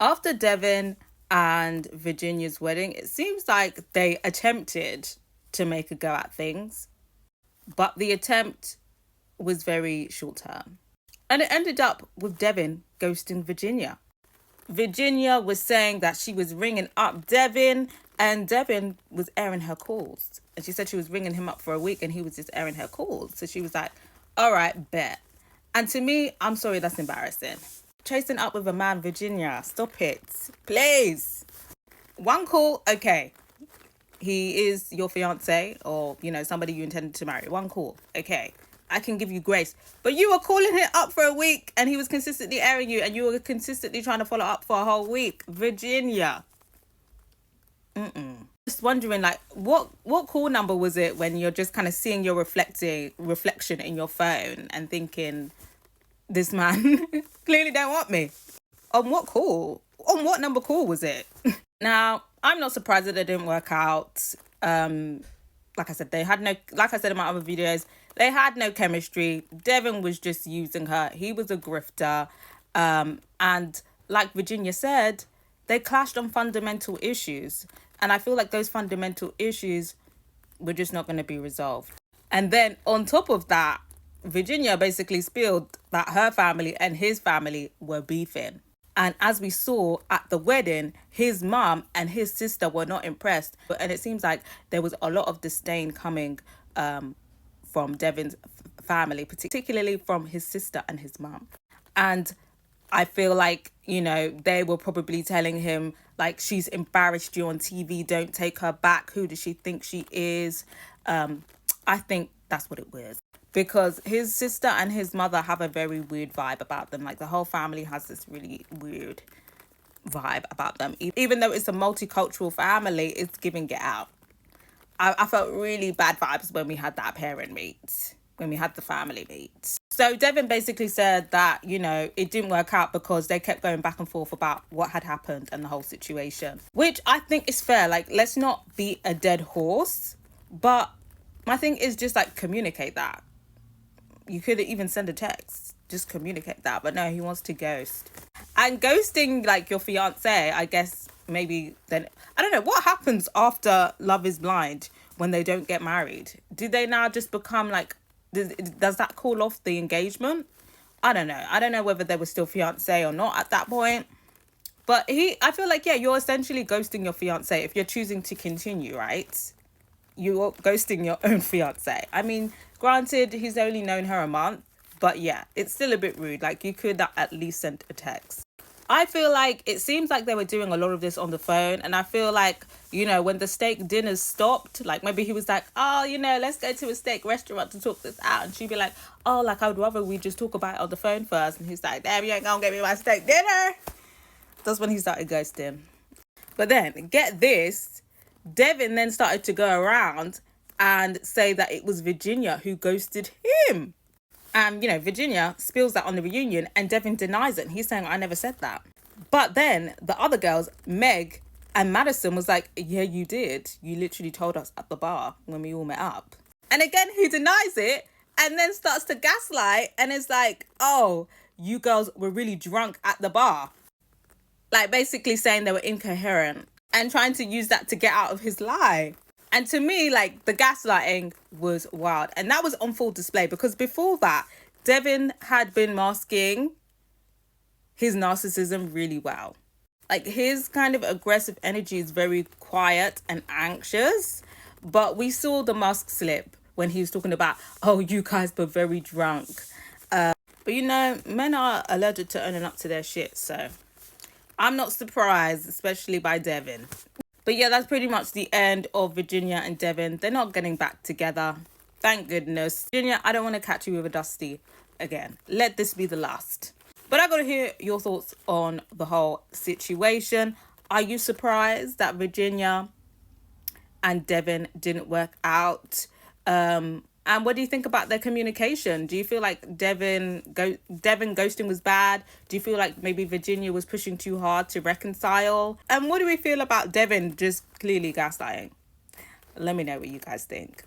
After Devin and Virginia's wedding, it seems like they attempted to make a go at things, but the attempt was very short term. And it ended up with Devin ghosting Virginia. Virginia was saying that she was ringing up Devin, and Devin was airing her calls. And she said she was ringing him up for a week and he was just airing her calls. So she was like, all right, bet. And to me, I'm sorry, that's embarrassing. Chasing up with a man, Virginia, stop it. Please. One call, okay. He is your fiance or, somebody you intended to marry. One call, okay. I can give you grace. But you were calling him up for a week and he was consistently airing you and you were consistently trying to follow up for a whole week. Virginia. Just wondering, like, what call number was it when you're just kind of seeing your reflection in your phone and thinking, this man clearly don't want me? On what call? On what number call was it? Now, I'm not surprised that it didn't work out. Like I said, like I said in my other videos, they had no chemistry. Devin was just using her. He was a grifter. And like Virginia said, they clashed on fundamental issues. And I feel like those fundamental issues were just not going to be resolved. And then on top of that, Virginia basically spilled that her family and his family were beefing. And as we saw at the wedding, his mom and his sister were not impressed. And it seems like there was a lot of disdain coming from Devin's family, particularly from his sister and his mom. And I feel like, they were probably telling him, like, she's embarrassed you on TV. Don't take her back. Who does she think she is? I think that's what it was. Because his sister and his mother have a very weird vibe about them. Like, the whole family has this really weird vibe about them. Even though it's a multicultural family, it's giving Get Out. I felt really bad vibes when we had that parent meet, when we had the family meet. So Devin basically said that, it didn't work out because they kept going back and forth about what had happened and the whole situation. Which I think is fair. Like, let's not beat a dead horse. But my thing is just, like, communicate that. You could even send a text. Just communicate that. But no, he wants to ghost. And ghosting, like, your fiance, I guess maybe then... I don't know. What happens after Love is Blind when they don't get married? Do they now just become, like... Does that call off the engagement? I don't know. I don't know whether they were still fiance or not at that point. But I feel like, yeah, you're essentially ghosting your fiance if you're choosing to continue, right? You're ghosting your own fiance. I mean, granted, he's only known her a month, but yeah, it's still a bit rude. Like, you could at least send a text. I feel like it seems like they were doing a lot of this on the phone. And I feel like, when the steak dinners stopped, like maybe he was like, oh, let's go to a steak restaurant to talk this out. And she'd be like, oh, like, I would rather we just talk about it on the phone first. And he's like, damn, you ain't gonna get me my steak dinner. That's when he started ghosting. But then, get this, Devin then started to go around and say that it was Virginia who ghosted him. And, Virginia spills that on the reunion and Devin denies it. And he's saying, I never said that. But then the other girls, Meg and Madison, was like, yeah, you did. You literally told us at the bar when we all met up. And again, he denies it and then starts to gaslight. And it's like, oh, you girls were really drunk at the bar. Like, basically saying they were incoherent and trying to use that to get out of his lie. And to me, like, the gaslighting was wild. And that was on full display because before that, Devin had been masking his narcissism really well. Like, his kind of aggressive energy is very quiet and anxious. But we saw the mask slip when he was talking about, oh, you guys were very drunk. But, men are allergic to owning up to their shit. So I'm not surprised, especially by Devin. But yeah, that's pretty much the end of Virginia and Devin. They're not getting back together. Thank goodness. Virginia, I don't want to catch you with a dusty again. Let this be the last. But I got to hear your thoughts on the whole situation. Are you surprised that Virginia and Devin didn't work out? And what do you think about their communication? Do you feel like Devin ghosting was bad? Do you feel like maybe Virginia was pushing too hard to reconcile? And what do we feel about Devin just clearly gaslighting? Let me know what you guys think.